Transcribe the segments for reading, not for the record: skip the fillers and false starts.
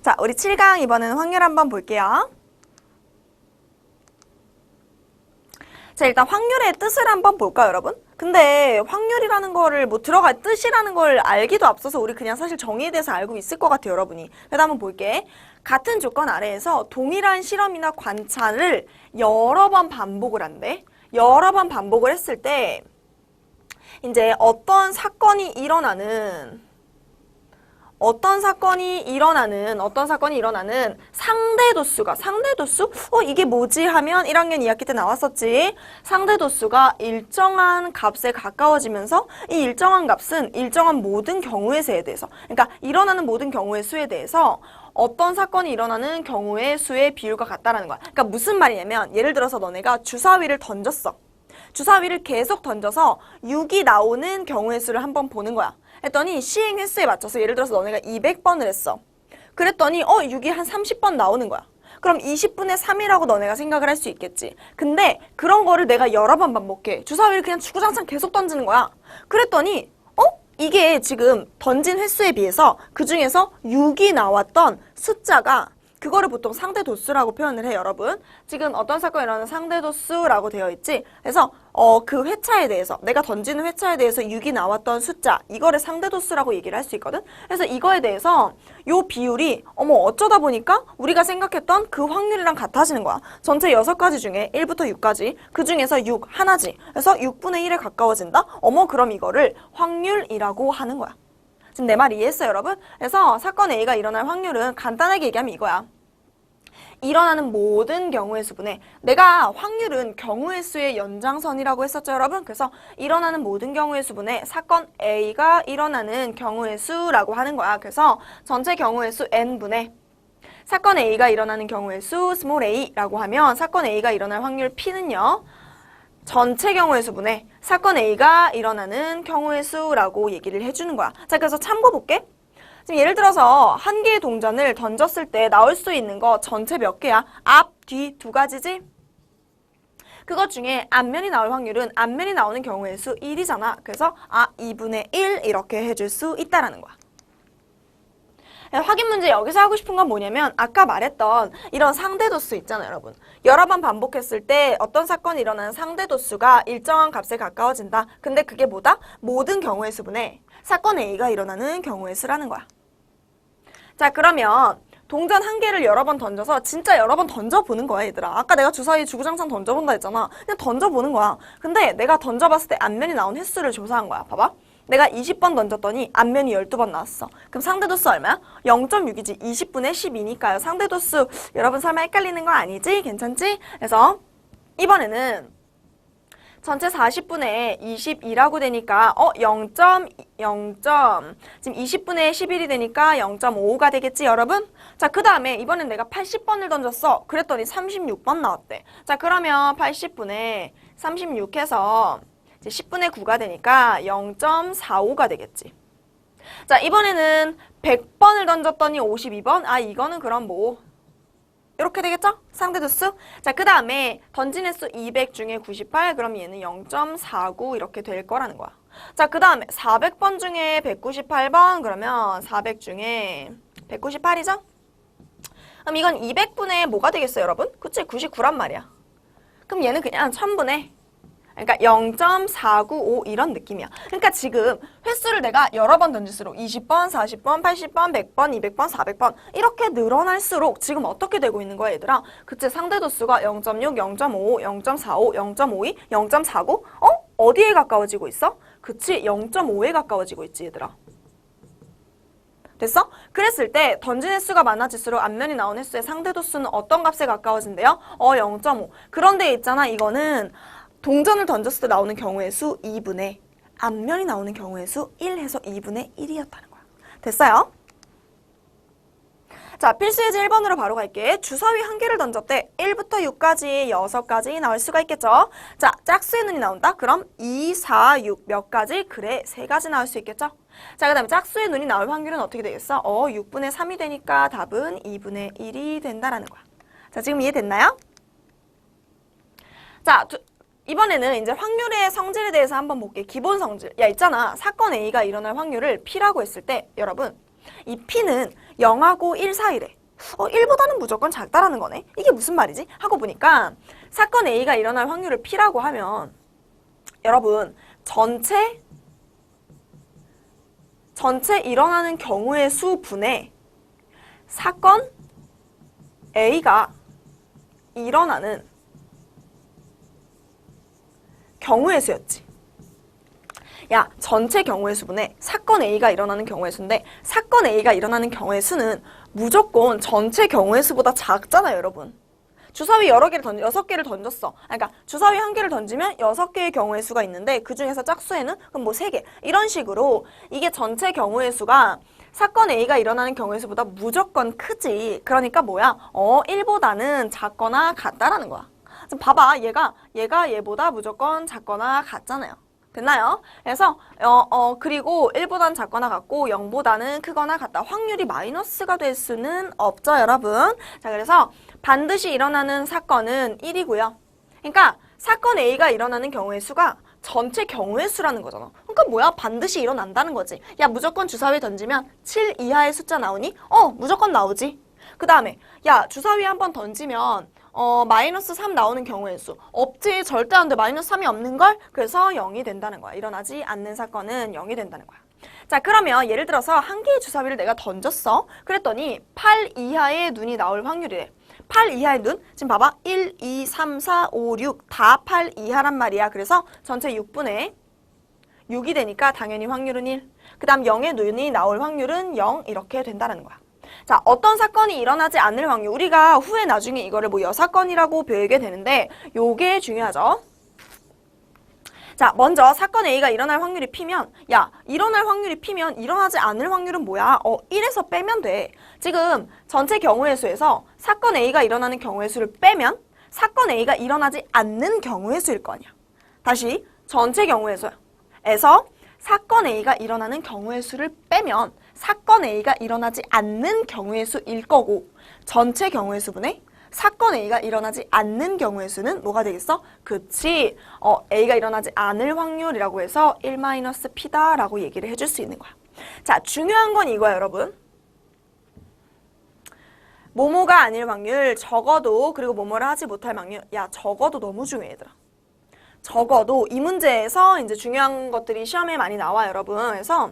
자, 우리 7강 이번에는 확률 한번 볼게요. 자, 일단 확률의 뜻을 한번 볼까요, 여러분? 근데 확률이라는 거를 들어갈 뜻이라는 걸 알기도 앞서서 우리 그냥 사실 정의에 대해서 알고 있을 것 같아요, 여러분이. 그래도 한번 볼게. 같은 조건 아래에서 동일한 실험이나 관찰을 여러 번 반복을 한대. 여러 번 반복을 했을 때 이제 어떤 사건이 일어나는 상대도수? 이게 뭐지? 하면 1학년 2학기 때 나왔었지. 상대도수가 일정한 값에 가까워지면서 이 일정한 값은 일정한 모든 경우의 수에 대해서, 그러니까 일어나는 모든 경우의 수에 대해서 어떤 사건이 일어나는 경우의 수의 비율과 같다라는 거야. 그러니까 무슨 말이냐면 예를 들어서 너네가 주사위를 던졌어. 주사위를 계속 던져서 6이 나오는 경우의 수를 한번 보는 거야. 했더니 시행 횟수에 맞춰서 예를 들어서 너네가 200번을 했어. 그랬더니 6이 한 30번 나오는 거야. 그럼 20분의 3이라고 너네가 생각을 할 수 있겠지. 근데 그런 거를 내가 여러 번 반복해. 주사위를 그냥 주구장창 계속 던지는 거야. 그랬더니 이게 지금 던진 횟수에 비해서 그 중에서 6이 나왔던 숫자가 그거를 보통 상대도수라고 표현을 해요, 여러분. 지금 어떤 사건이 일어나는 상대도수라고 되어 있지. 그래서 그 회차에 대해서, 내가 던지는 회차에 대해서 6이 나왔던 숫자, 이거를 상대도수라고 얘기를 할 수 있거든. 그래서 이거에 대해서 요 비율이 어쩌다 보니까 우리가 생각했던 그 확률이랑 같아지는 거야. 전체 6가지 중에 1부터 6까지, 그 중에서 6 하나지. 그래서 6분의 1에 가까워진다? 그럼 이거를 확률이라고 하는 거야. 지금 내 말 이해했어요, 여러분? 그래서 사건 A가 일어날 확률은 간단하게 얘기하면 이거야. 일어나는 모든 경우의 수분에, 내가 확률은 경우의 수의 연장선이라고 했었죠, 여러분? 그래서 일어나는 모든 경우의 수분에 사건 A가 일어나는 경우의 수라고 하는 거야. 그래서 전체 경우의 수 N분의 사건 A가 일어나는 경우의 수 스몰 a라고 하면 사건 A가 일어날 확률 P는요. 전체 경우의 수분에 사건 A가 일어나는 경우의 수라고 얘기를 해주는 거야. 자, 그래서 참고 볼게. 지금 예를 들어서 한 개의 동전을 던졌을 때 나올 수 있는 거 전체 몇 개야? 앞, 뒤 2가지지? 그것 중에 앞면이 나올 확률은 앞면이 나오는 경우의 수 1이잖아. 그래서 2분의 1 이렇게 해줄 수 있다라는 거야. 확인 문제 여기서 하고 싶은 건 뭐냐면 아까 말했던 이런 상대도수 있잖아요, 여러분. 여러 번 반복했을 때 어떤 사건이 일어나는 상대도수가 일정한 값에 가까워진다. 근데 그게 뭐다? 모든 경우의 수분에 사건 A가 일어나는 경우의 수라는 거야. 자, 그러면 동전 한 개를 여러 번 던져서 진짜 여러 번 던져보는 거야, 얘들아. 아까 내가 주사위 주구장창 던져본다 했잖아. 그냥 던져보는 거야. 근데 내가 던져봤을 때 앞면이 나온 횟수를 조사한 거야. 봐봐. 내가 20번 던졌더니 앞면이 12번 나왔어. 그럼 상대도수 얼마야? 0.6이지. 20분의 12니까요. 상대도수 여러분 설마 헷갈리는 거 아니지? 괜찮지? 그래서 이번에는 전체 40분의 22라고 되니까 0. 지금 20분의 11이 되니까 0.55가 되겠지, 여러분? 자, 그 다음에 이번엔 내가 80번을 던졌어. 그랬더니 36번 나왔대. 자, 그러면 80분의 36 해서 이제 10분의 9가 되니까 0.45가 되겠지. 자, 이번에는 100번을 던졌더니 52번? 이거는 그럼 이렇게 되겠죠? 상대도수? 자, 그 다음에 던진 횟수 200 중에 98, 그럼 얘는 0.49 이렇게 될 거라는 거야. 자, 그 다음에 400번 중에 198번, 그러면 400 중에 198이죠? 그럼 이건 200분의 뭐가 되겠어요, 여러분? 그치? 99란 말이야. 그럼 얘는 그냥 1000분의 그러니까 0.495 이런 느낌이야. 그러니까 지금 횟수를 내가 여러 번 던질수록 20번, 40번, 80번, 100번, 200번, 400번 이렇게 늘어날수록 지금 어떻게 되고 있는 거야, 얘들아? 그치? 상대도수가 0.6, 0.55, 0.45, 0.52, 0.49? 어디에 가까워지고 있어? 그치? 0.5에 가까워지고 있지, 얘들아. 됐어? 그랬을 때 던진 횟수가 많아질수록 앞면이 나온 횟수의 상대도수는 어떤 값에 가까워진대요? 0.5. 그런데 있잖아, 이거는 동전을 던졌을 때 나오는 경우의 수 2분의 앞면이 나오는 경우의 수 1 해서 2분의 1이었다는 거야. 됐어요? 자, 필수예제 1번으로 바로 갈게. 주사위 한 개를 던졌대. 1부터 6까지 6가지 나올 수가 있겠죠? 자, 짝수의 눈이 나온다? 그럼 2, 4, 6 몇 가지? 그래, 3가지 나올 수 있겠죠? 자, 그 다음에 짝수의 눈이 나올 확률은 어떻게 되겠어? 6분의 3이 되니까 답은 2분의 1이 된다라는 거야. 자, 지금 이해됐나요? 자, 이번에는 이제 확률의 성질에 대해서 한번 볼게. 기본 성질. 야, 있잖아. 사건 A가 일어날 확률을 P라고 했을 때 여러분 이 P는 0하고 1 사이래. 1보다는 무조건 작다라는 거네. 이게 무슨 말이지? 하고 보니까 사건 A가 일어날 확률을 P라고 하면 여러분 전체 일어나는 경우의 수분에 사건 A가 일어나는 경우의 수였지. 야, 전체 경우의 수분에 사건 A가 일어나는 경우의 수인데 사건 A가 일어나는 경우의 수는 무조건 전체 경우의 수보다 작잖아요, 여러분. 주사위 여러 개를 6개를 던졌어. 그러니까 주사위 1개를 던지면 6개의 경우의 수가 있는데 그 중에서 짝수에는 그럼 뭐 3개. 이런 식으로 이게 전체 경우의 수가 사건 A가 일어나는 경우의 수보다 무조건 크지. 그러니까 뭐야? 1보다는 작거나 같다라는 거야. 지금 봐봐. 얘가 얘보다 무조건 작거나 같잖아요. 됐나요? 그래서 그리고 1보다는 작거나 같고 0보다는 크거나 같다. 확률이 마이너스가 될 수는 없죠, 여러분. 자, 그래서 반드시 일어나는 사건은 1이고요. 그러니까 사건 A가 일어나는 경우의 수가 전체 경우의 수라는 거잖아. 그러니까 뭐야? 반드시 일어난다는 거지. 야, 무조건 주사위 던지면 7 이하의 숫자 나오니? 무조건 나오지. 그 다음에 야, 주사위 한번 던지면 마이너스 3 나오는 경우의 수. 없지. 절대 안 돼. 마이너스 3이 없는걸? 그래서 0이 된다는 거야. 일어나지 않는 사건은 0이 된다는 거야. 자, 그러면 예를 들어서 한 개의 주사위를 내가 던졌어. 그랬더니 8 이하의 눈이 나올 확률이래. 8 이하의 눈? 지금 봐봐. 1, 2, 3, 4, 5, 6 다 8 이하란 말이야. 그래서 전체 6분의 6이 되니까 당연히 확률은 1. 그 다음 0의 눈이 나올 확률은 0 이렇게 된다는 거야. 자, 어떤 사건이 일어나지 않을 확률. 우리가 후에 나중에 이거를 뭐 여사건이라고 배우게 되는데 요게 중요하죠. 자, 먼저 사건 A가 일어날 확률이 P면 야, 일어날 확률이 P면 일어나지 않을 확률은 뭐야? 1에서 빼면 돼. 지금 전체 경우의 수에서 사건 A가 일어나는 경우의 수를 빼면 사건 A가 일어나지 않는 경우의 수일 거 아니야. 다시 전체 경우의 수에서 사건 A가 일어나는 경우의 수를 빼면 사건 A가 일어나지 않는 경우의 수일 거고 전체 경우의 수분에 사건 A가 일어나지 않는 경우의 수는 뭐가 되겠어? 그치. A가 일어나지 않을 확률이라고 해서 1-P다 라고 얘기를 해줄 수 있는 거야. 자, 중요한 건 이거야, 여러분. 뭐뭐가 아닐 확률, 적어도, 그리고 뭐뭐를 하지 못할 확률. 야, 적어도 너무 중요해, 얘들아. 적어도 이 문제에서 이제 중요한 것들이 시험에 많이 나와, 여러분. 그래서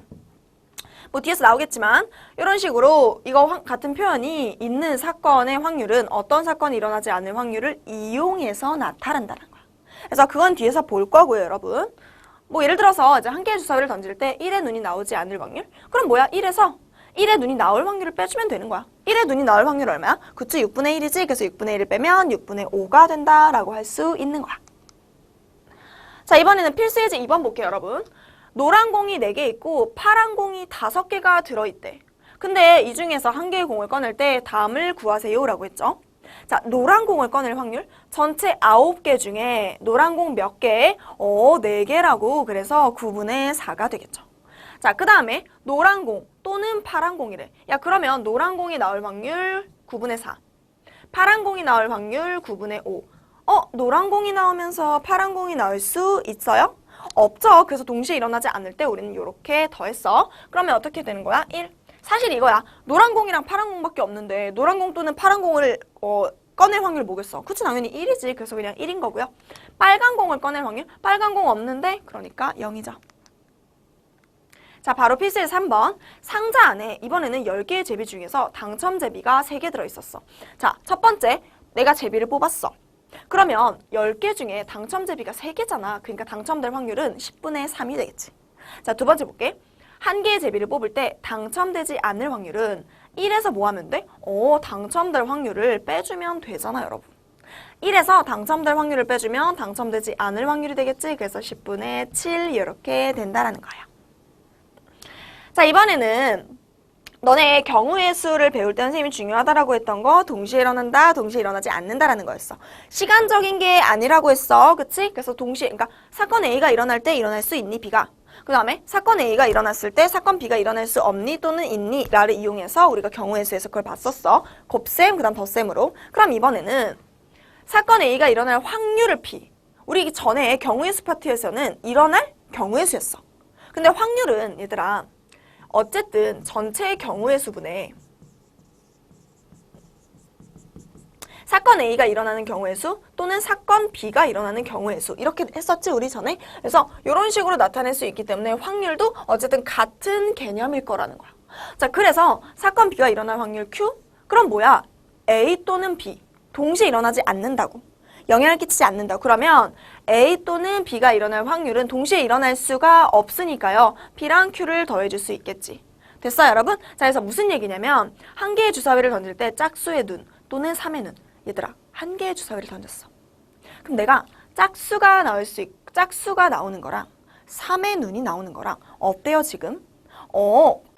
뭐 뒤에서 나오겠지만 이런 식으로 이거 같은 표현이 있는 사건의 확률은 어떤 사건이 일어나지 않을 확률을 이용해서 나타낸다는 거야. 그래서 그건 뒤에서 볼 거고요, 여러분. 뭐 예를 들어서 이제 한 개의 주사위를 던질 때 1의 눈이 나오지 않을 확률? 그럼 뭐야? 1에서 1의 눈이 나올 확률을 빼주면 되는 거야. 1의 눈이 나올 확률 얼마야? 그치, 6분의 1이지. 그래서 6분의 1을 빼면 6분의 5가 된다라고 할 수 있는 거야. 자, 이번에는 필수 예제 2번 볼게요, 여러분. 노란 공이 4개 있고 파란 공이 5개가 들어있대. 근데 이 중에서 한 개의 공을 꺼낼 때 다음을 구하세요 라고 했죠. 자, 노란 공을 꺼낼 확률. 전체 9개 중에 노란 공 몇 개? 4개라고. 그래서 9분의 4가 되겠죠. 자, 그 다음에 노란 공 또는 파란 공이래. 야, 그러면 노란 공이 나올 확률 9분의 4. 파란 공이 나올 확률 9분의 5. 노란 공이 나오면서 파란 공이 나올 수 있어요? 없죠. 그래서 동시에 일어나지 않을 때 우리는 이렇게 더했어. 그러면 어떻게 되는 거야? 1. 사실 이거야. 노란 공이랑 파란 공밖에 없는데 노란 공 또는 파란 공을 꺼낼 확률 뭐겠어? 그치, 당연히 1이지. 그래서 그냥 1인 거고요. 빨간 공을 꺼낼 확률? 빨간 공 없는데 그러니까 0이죠. 자, 바로 필수의 3번. 상자 안에 이번에는 10개의 제비 중에서 당첨 제비가 3개 들어있었어. 자, 첫 번째, 내가 제비를 뽑았어. 그러면 10개 중에 당첨 제비가 3개잖아. 그러니까 당첨될 확률은 10분의 3이 되겠지. 자, 두 번째 볼게. 한 개의 제비를 뽑을 때 당첨되지 않을 확률은 1에서 뭐 하면 돼? 당첨될 확률을 빼주면 되잖아, 여러분. 1에서 당첨될 확률을 빼주면 당첨되지 않을 확률이 되겠지. 그래서 10분의 7 이렇게 된다라는 거야. 자, 이번에는 너네 경우의 수를 배울 때 선생님이 중요하다라고 했던 거 동시에 일어난다, 동시에 일어나지 않는다라는 거였어. 시간적인 게 아니라고 했어. 그치? 그래서 동시에, 그러니까 사건 A가 일어날 때 일어날 수 있니? B가. 그 다음에 사건 A가 일어났을 때 사건 B가 일어날 수 없니? 또는 있니? 라를 이용해서 우리가 경우의 수에서 그걸 봤었어. 곱셈, 그 다음 덧셈으로. 그럼 이번에는 사건 A가 일어날 확률을 P. 우리 전에 경우의 수 파트에서는 일어날 경우의 수였어. 근데 확률은 얘들아 어쨌든 전체의 경우의 수분에 사건 A가 일어나는 경우의 수 또는 사건 B가 일어나는 경우의 수 이렇게 했었지 우리 전에. 그래서 이런 식으로 나타낼 수 있기 때문에 확률도 어쨌든 같은 개념일 거라는 거야. 자, 그래서 사건 B가 일어날 확률 Q? 그럼 뭐야? A 또는 B 동시에 일어나지 않는다고. 영향을 끼치지 않는다. 그러면 A 또는 B가 일어날 확률은 동시에 일어날 수가 없으니까요. B랑 Q를 더해줄 수 있겠지. 됐어요, 여러분? 자, 그래서 무슨 얘기냐면 한 개의 주사위를 던질 때 짝수의 눈 또는 3의 눈. 얘들아, 한 개의 주사위를 던졌어. 그럼 내가 짝수가 나오는 거랑 3의 눈이 나오는 거랑 어때요, 지금?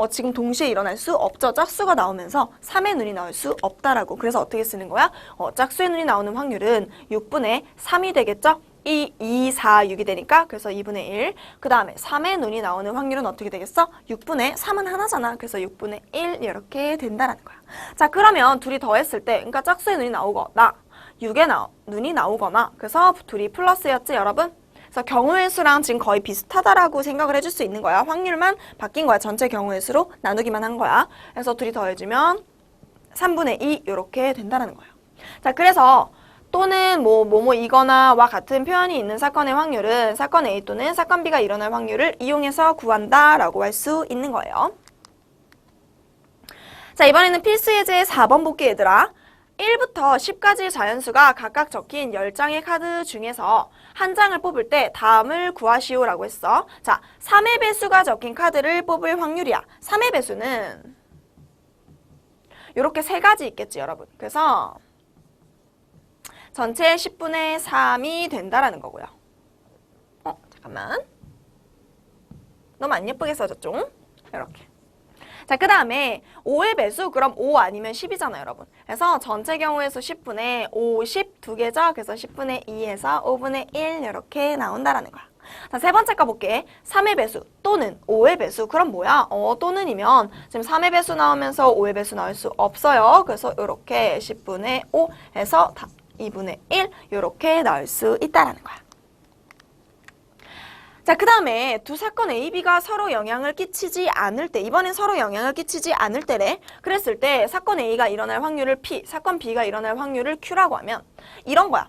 지금 동시에 일어날 수 없죠. 짝수가 나오면서 3의 눈이 나올 수 없다라고. 그래서 어떻게 쓰는 거야? 짝수의 눈이 나오는 확률은 6분의 3이 되겠죠? 2, 4, 6이 되니까 그래서 2분의 1. 그 다음에 3의 눈이 나오는 확률은 어떻게 되겠어? 6분의 3은 하나잖아. 그래서 6분의 1 이렇게 된다라는 거야. 자, 그러면 둘이 더했을 때 그러니까 짝수의 눈이 나오거나 6의 눈이 나오거나 그래서 둘이 플러스였지, 여러분? 그래서 경우의 수랑 지금 거의 비슷하다라고 생각을 해줄 수 있는 거야. 확률만 바뀐 거야. 전체 경우의 수로 나누기만 한 거야. 그래서 둘이 더해주면 3분의 2 이렇게 된다는 거예요. 자, 그래서 또는 이거나 와 같은 표현이 있는 사건의 확률은 사건 A 또는 사건 B가 일어날 확률을 이용해서 구한다라고 할 수 있는 거예요. 자, 이번에는 필수 예제 4번 볼게, 얘들아. 1부터 10까지의 자연수가 각각 적힌 10장의 카드 중에서 한 장을 뽑을 때 다음을 구하시오라고 했어. 자, 3의 배수가 적힌 카드를 뽑을 확률이야. 3의 배수는 이렇게 세 가지 있겠지, 여러분. 그래서 전체 10분의 3이 된다라는 거고요. 잠깐만. 너무 안 예쁘게 써졌죠? 이렇게. 자, 그 다음에 5의 배수, 그럼 5 아니면 10이잖아요, 여러분. 그래서 전체 경우의 수 10분의 5, 10 두 개죠? 그래서 10분의 2에서 5분의 1 이렇게 나온다라는 거야. 자, 세 번째 거 볼게. 3의 배수 또는 5의 배수. 그럼 뭐야? 또는이면 지금 3의 배수 나오면서 5의 배수 나올 수 없어요. 그래서 이렇게 10분의 5 해서 2분의 1 이렇게 나올 수 있다라는 거야. 자, 그 다음에 두 사건 A, B가 서로 영향을 끼치지 않을 때, 이번엔 서로 영향을 끼치지 않을 때래. 그랬을 때 사건 A가 일어날 확률을 P, 사건 B가 일어날 확률을 Q라고 하면 이런 거야.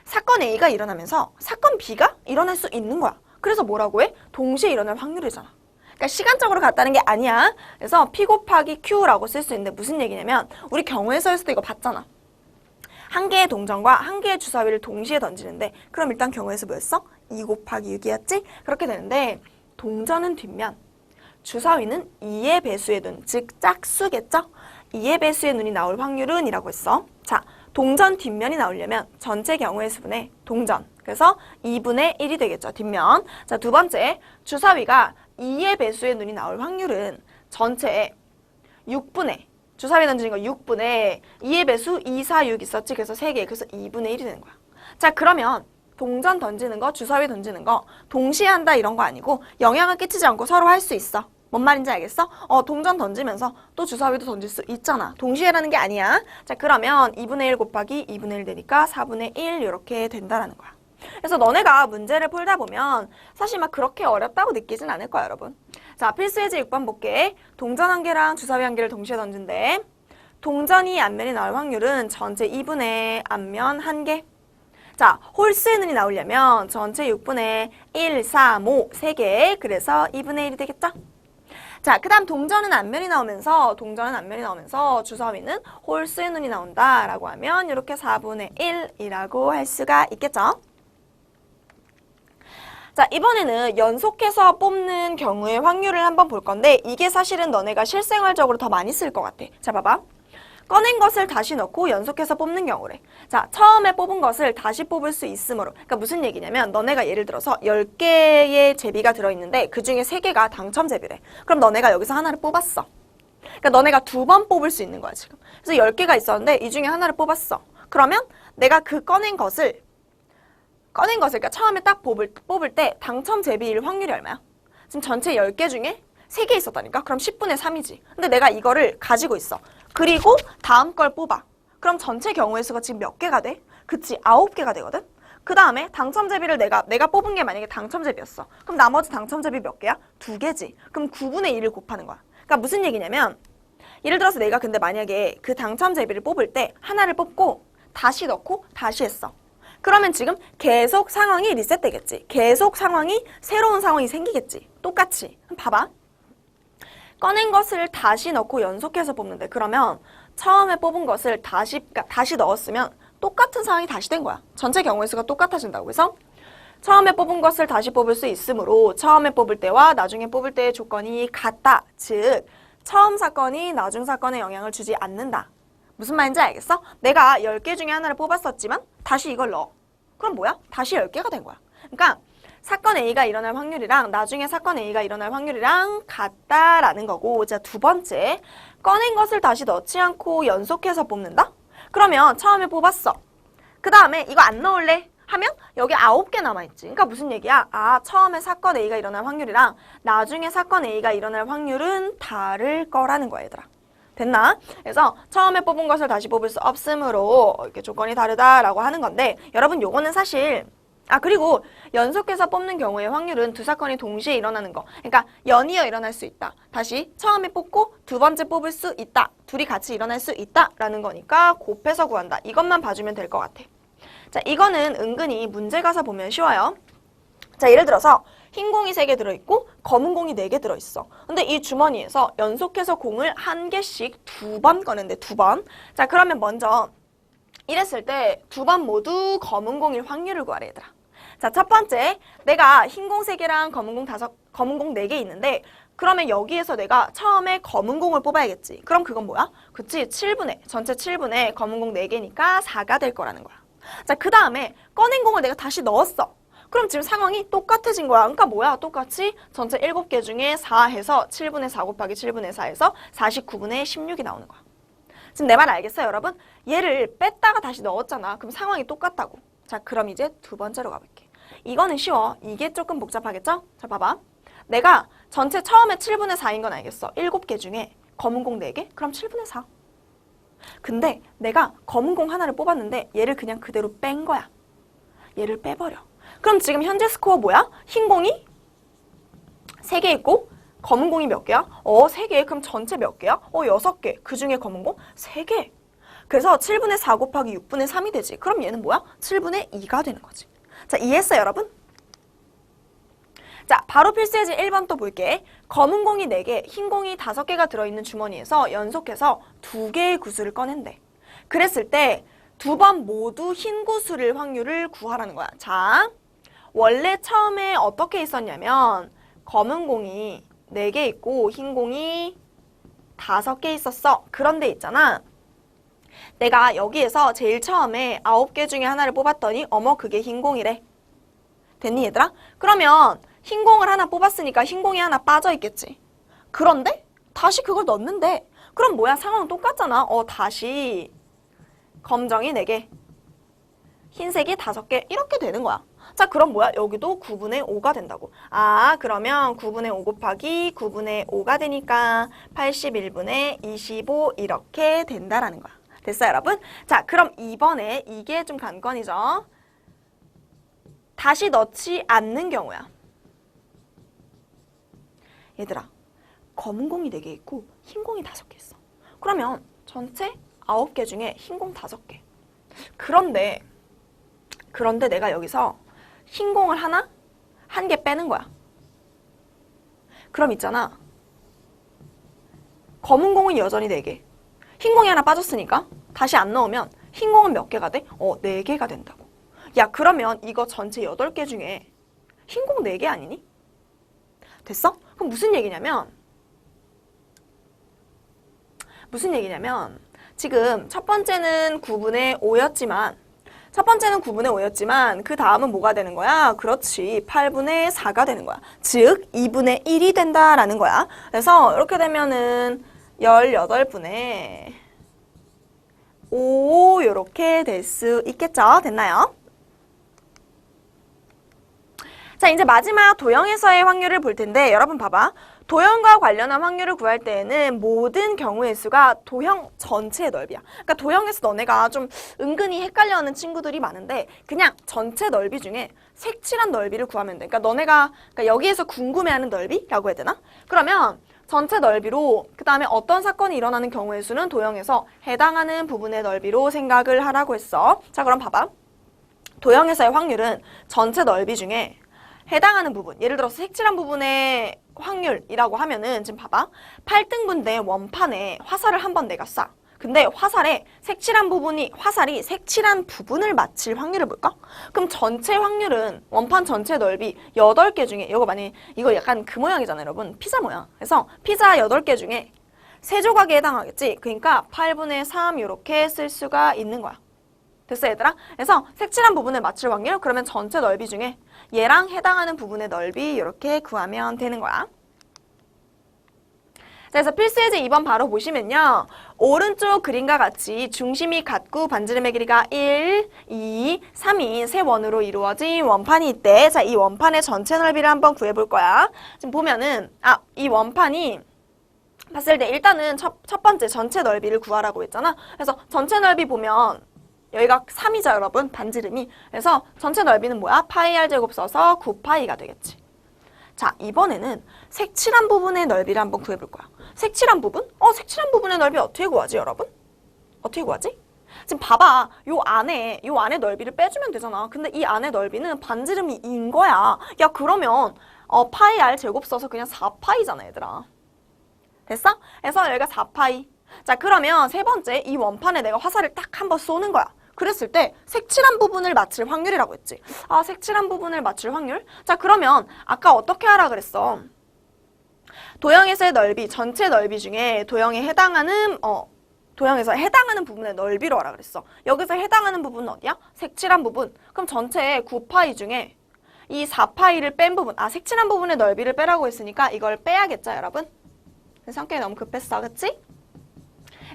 사건 A가 일어나면서 사건 B가 일어날 수 있는 거야. 그래서 뭐라고 해? 동시에 일어날 확률이잖아. 그러니까 시간적으로 같다는 게 아니야. 그래서 P 곱하기 Q라고 쓸 수 있는데 무슨 얘기냐면 우리 경우에서였을 때 이거 봤잖아. 한 개의 동전과 한 개의 주사위를 동시에 던지는데 그럼 일단 경우에서 뭐였어? 2 곱하기 6이었지? 그렇게 되는데 동전은 뒷면, 주사위는 2의 배수의 눈, 즉 짝수겠죠? 2의 배수의 눈이 나올 확률은 이라고 했어. 자, 동전 뒷면이 나오려면 전체 경우의 수분의 동전, 그래서 2분의 1이 되겠죠, 뒷면. 자, 두 번째, 주사위가 2의 배수의 눈이 나올 확률은 전체의 6분의, 주사위 던지는 거 6분의 2의 배수 2, 4, 6 있었지? 그래서 3개, 그래서 2분의 1이 되는 거야. 자, 그러면 동전 던지는 거, 주사위 던지는 거 동시에 한다 이런 거 아니고 영향을 끼치지 않고 서로 할 수 있어. 뭔 말인지 알겠어? 동전 던지면서 또 주사위도 던질 수 있잖아. 동시에라는 게 아니야. 자, 그러면 2분의 1 곱하기 2분의 1 되니까 4분의 1 이렇게 된다라는 거야. 그래서 너네가 문제를 풀다 보면 사실 막 그렇게 어렵다고 느끼진 않을 거야, 여러분. 자, 필수예제 6번 볼게. 동전 한 개랑 주사위 한 개를 동시에 던진대. 동전이 앞면이 나올 확률은 전체 2분의 앞면 1개. 자, 홀수의 눈이 나오려면 전체 6분의 1, 3, 5, 3개. 그래서 2분의 1이 되겠죠? 자, 그 다음 동전은 앞면이 나오면서 주사위는 홀수의 눈이 나온다라고 하면 이렇게 4분의 1이라고 할 수가 있겠죠? 자, 이번에는 연속해서 뽑는 경우의 확률을 한번 볼 건데 이게 사실은 너네가 실생활적으로 더 많이 쓸 것 같아. 자, 봐봐. 꺼낸 것을 다시 넣고 연속해서 뽑는 경우래. 자, 처음에 뽑은 것을 다시 뽑을 수 있으므로. 그러니까 무슨 얘기냐면 너네가 예를 들어서 10개의 제비가 들어있는데 그중에 3개가 당첨 제비래. 그럼 너네가 여기서 하나를 뽑았어. 그러니까 너네가 2번 뽑을 수 있는 거야, 지금. 그래서 10개가 있었는데 이 중에 하나를 뽑았어. 그러면 내가 그 꺼낸 것을 그러니까 처음에 딱 뽑을 때 당첨 제비일 확률이 얼마야? 지금 전체 10개 중에 3개 있었다니까? 그럼 10분의 3이지. 근데 내가 이거를 가지고 있어. 그리고 다음 걸 뽑아. 그럼 전체 경우의 수가 지금 몇 개가 돼? 그치, 9개가 되거든? 그 다음에 당첨제비를 내가 뽑은 게 만약에 당첨제비였어. 그럼 나머지 당첨제비 몇 개야? 2개지. 그럼 9분의 1을 곱하는 거야. 그러니까 무슨 얘기냐면 예를 들어서 내가 근데 만약에 그 당첨제비를 뽑을 때 하나를 뽑고 다시 넣고 다시 했어. 그러면 지금 계속 상황이 리셋되겠지. 계속 상황이 새로운 상황이 생기겠지. 똑같이. 그럼 봐봐. 꺼낸 것을 다시 넣고 연속해서 뽑는데 그러면 처음에 뽑은 것을 다시 넣었으면 똑같은 상황이 다시 된 거야. 전체 경우의 수가 똑같아진다고. 그래서 처음에 뽑은 것을 다시 뽑을 수 있으므로 처음에 뽑을 때와 나중에 뽑을 때의 조건이 같다. 즉 처음 사건이 나중 사건에 영향을 주지 않는다. 무슨 말인지 알겠어? 내가 10개 중에 하나를 뽑았었지만 다시 이걸 넣어. 그럼 뭐야? 다시 10개가 된 거야. 그러니까 사건 A가 일어날 확률이랑 나중에 사건 A가 일어날 확률이랑 같다라는 거고. 자, 두 번째, 꺼낸 것을 다시 넣지 않고 연속해서 뽑는다? 그러면 처음에 뽑았어. 그 다음에 이거 안 넣을래? 하면 여기 9개 남아있지. 그러니까 무슨 얘기야? 아, 처음에 사건 A가 일어날 확률이랑 나중에 사건 A가 일어날 확률은 다를 거라는 거야, 얘들아. 됐나? 그래서 처음에 뽑은 것을 다시 뽑을 수 없으므로 이렇게 조건이 다르다라고 하는 건데 여러분 요거는 사실 그리고 연속해서 뽑는 경우의 확률은 두 사건이 동시에 일어나는 거. 그러니까 연이어 일어날 수 있다. 다시 처음에 뽑고 두 번째 뽑을 수 있다. 둘이 같이 일어날 수 있다라는 거니까 곱해서 구한다. 이것만 봐주면 될 것 같아. 자, 이거는 은근히 문제 가서 보면 쉬워요. 자, 예를 들어서 흰 공이 3개 들어있고 검은 공이 4개 들어있어. 근데 이 주머니에서 연속해서 공을 1개씩 2번 꺼낸대. 2번. 자, 그러면 먼저 이랬을 때 2번 모두 검은 공일 확률을 구하래, 얘들아. 자, 첫 번째, 내가 흰 공 3개랑 검은 공 4개 있는데 그러면 여기에서 내가 처음에 검은 공을 뽑아야겠지. 그럼 그건 뭐야? 그치, 전체 7분의 검은 공 4개니까 4가 될 거라는 거야. 자, 그 다음에 꺼낸 공을 내가 다시 넣었어. 그럼 지금 상황이 똑같아진 거야. 그러니까 뭐야? 똑같이 전체 7개 중에 4 해서 7분의 4 곱하기 7분의 4 해서 49분의 16이 나오는 거야. 지금 내 말 알겠어요, 여러분? 얘를 뺐다가 다시 넣었잖아. 그럼 상황이 똑같다고. 자, 그럼 이제 두 번째로 가볼게. 이거는 쉬워. 이게 조금 복잡하겠죠? 자, 봐봐. 내가 전체 처음에 7분의 4인 건 알겠어. 7개 중에 검은 공 4개? 그럼 7분의 4. 근데 내가 검은 공 하나를 뽑았는데 얘를 그냥 그대로 뺀 거야. 얘를 빼버려. 그럼 지금 현재 스코어 뭐야? 흰 공이 3개 있고 검은 공이 몇 개야? 3개. 그럼 전체 몇 개야? 6개. 그 중에 검은 공 3개. 그래서 7분의 4 곱하기 6분의 3이 되지. 그럼 얘는 뭐야? 7분의 2가 되는 거지. 자, 이해했어요, 여러분? 자, 바로 필수예제 1번 또 볼게. 검은 공이 4개, 흰 공이 5개가 들어있는 주머니에서 연속해서 2개의 구슬을 꺼낸대. 그랬을 때 2번 모두 흰 구슬일 확률을 구하라는 거야. 자, 원래 처음에 어떻게 있었냐면 검은 공이 4개 있고 흰 공이 5개 있었어. 그런데 있잖아. 내가 여기에서 제일 처음에 9개 중에 하나를 뽑았더니 어머 그게 흰 공이래. 됐니 얘들아? 그러면 흰 공을 하나 뽑았으니까 흰 공이 하나 빠져 있겠지. 그런데 다시 그걸 넣는데 그럼 뭐야? 상황은 똑같잖아. 다시 검정이 4개, 흰색이 5개 이렇게 되는 거야. 자, 그럼 뭐야? 여기도 9분의 5가 된다고. 그러면 9분의 5 곱하기 9분의 5가 되니까 81분의 25 이렇게 된다라는 거야. 됐어요, 여러분? 자, 그럼 이번에 이게 좀 관건이죠. 다시 넣지 않는 경우야. 얘들아, 검은 공이 4개 있고 흰 공이 5개 있어. 그러면 전체 9개 중에 흰 공 5개. 그런데 내가 여기서 흰 공을 한 개 빼는 거야. 그럼 있잖아. 검은 공은 여전히 4개. 흰 공이 하나 빠졌으니까 다시 안 넣으면 흰 공은 몇 개가 돼? 4개가 된다고. 야, 그러면 이거 전체 8개 중에 흰 공 4개 아니니? 됐어? 그럼 무슨 얘기냐면 지금 첫 번째는 9분의 5였지만 그 다음은 뭐가 되는 거야? 그렇지, 8분의 4가 되는 거야. 즉 2분의 1이 된다라는 거야. 그래서 이렇게 되면은 18분의 5 이렇게 될 수 있겠죠? 됐나요? 자, 이제 마지막 도형에서의 확률을 볼 텐데 여러분 봐봐. 도형과 관련한 확률을 구할 때에는 모든 경우의 수가 도형 전체의 넓이야. 그러니까 도형에서 너네가 좀 은근히 헷갈려하는 친구들이 많은데 그냥 전체 넓이 중에 색칠한 넓이를 구하면 돼. 그러니까 너네가 여기에서 궁금해하는 넓이라고 해야 되나? 그러면 전체 넓이로 그 다음에 어떤 사건이 일어나는 경우의 수는 도형에서 해당하는 부분의 넓이로 생각을 하라고 했어. 자, 그럼 봐봐. 도형에서의 확률은 전체 넓이 중에 해당하는 부분, 예를 들어서 색칠한 부분의 확률이라고 하면은 지금 봐봐. 8등분대 원판에 화살을 한 번 내가 쏴. 근데 화살이 색칠한 부분을 맞힐 확률을 볼까? 그럼 전체 확률은 원판 전체 넓이 8개 중에 이거 약간 그 모양이잖아요, 여러분. 피자 모양. 그래서 피자 8개 중에 3조각에 해당하겠지? 그러니까 8분의 3 이렇게 쓸 수가 있는 거야. 됐어, 얘들아? 그래서 색칠한 부분을 맞출 확률, 그러면 전체 넓이 중에 얘랑 해당하는 부분의 넓이 이렇게 구하면 되는 거야. 자, 그래서 필수예제 2번 바로 보시면요. 오른쪽 그림과 같이 중심이 같고 반지름의 길이가 1, 2, 3인 세 원으로 이루어진 원판이 있대. 자, 이 원판의 전체 넓이를 한번 구해볼 거야. 지금 보면은 이 원판이 봤을 때 일단은 첫 번째 전체 넓이를 구하라고 했잖아. 그래서 전체 넓이 보면 여기가 3이죠, 여러분. 반지름이. 그래서 전체 넓이는 뭐야? 파이 r 제곱 써서 9파이가 되겠지. 자, 이번에는 색칠한 부분의 넓이를 한번 구해볼 거야. 색칠한 부분? 색칠한 부분의 넓이 어떻게 구하지, 여러분? 어떻게 구하지? 지금 봐봐. 요 안에 넓이를 빼주면 되잖아. 근데 이 안에 넓이는 반지름이 2인 거야. 야, 그러면 파이 r 제곱 써서 그냥 4파이잖아, 얘들아. 됐어? 그래서 여기가 4파이. 자, 그러면 세 번째 이 원판에 내가 화살을 딱 한번 쏘는 거야. 그랬을 때 색칠한 부분을 맞출 확률이라고 했지. 색칠한 부분을 맞출 확률? 자, 그러면 아까 어떻게 하라 그랬어? 도형에서의 넓이, 전체 넓이 중에 도형에서 해당하는 부분의 넓이로 하라 그랬어. 여기서 해당하는 부분은 어디야? 색칠한 부분. 그럼 전체 9파이 중에 이 4파이를 뺀 부분, 색칠한 부분의 넓이를 빼라고 했으니까 이걸 빼야겠죠, 여러분? 성격이 너무 급했어, 그치?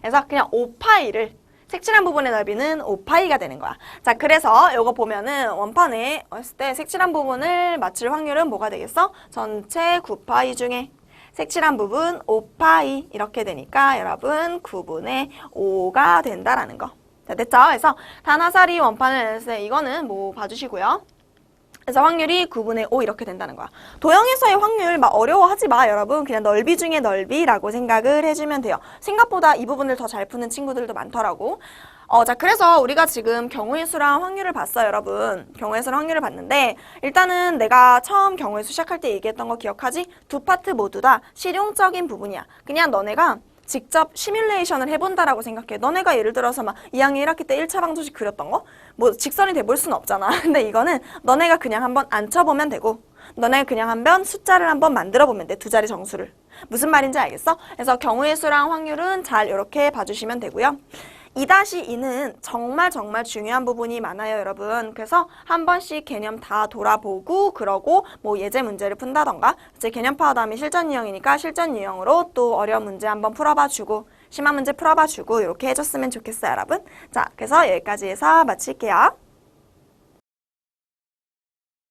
그래서 그냥 5파이를, 색칠한 부분의 넓이는 5파이가 되는 거야. 자, 그래서 이거 보면은 원판에 했을 때 색칠한 부분을 맞출 확률은 뭐가 되겠어? 전체 9파이 중에 색칠한 부분 5파이 이렇게 되니까 여러분 9분의 5가 된다라는 거. 자, 됐죠? 그래서 단화살이 원판을 했을 때 이거는 뭐 봐주시고요. 그래서 확률이 9분의 5 이렇게 된다는 거야. 도형에서의 확률 막 어려워하지 마, 여러분. 그냥 넓이 중에 넓이라고 생각을 해주면 돼요. 생각보다 이 부분을 더 잘 푸는 친구들도 많더라고. 자, 그래서 우리가 지금 경우의 수랑 확률을 봤어요, 여러분. 경우의 수랑 확률을 봤는데 일단은 내가 처음 경우의 수 시작할 때 얘기했던 거 기억하지? 두 파트 모두 다 실용적인 부분이야. 그냥 너네가 직접 시뮬레이션을 해본다라고 생각해. 너네가 예를 들어서 막 2학년 1학기 때 1차 방정식 그렸던 거? 뭐 직선이 돼볼 수는 없잖아. 근데 이거는 너네가 그냥 한번 앉혀보면 되고 너네가 그냥 한번 숫자를 한번 만들어보면 돼. 두 자리 정수를. 무슨 말인지 알겠어? 그래서 경우의 수랑 확률은 잘 이렇게 봐주시면 되고요. 2-2는 정말 중요한 부분이 많아요, 여러분. 그래서 한 번씩 개념 다 돌아보고 그러고 뭐 예제 문제를 푼다던가 이제 개념 파워 다음에 실전 유형이니까 실전 유형으로 또 어려운 문제 한번 풀어봐주고 심한 문제 풀어봐주고 이렇게 해줬으면 좋겠어요, 여러분. 자, 그래서 여기까지 해서 마칠게요.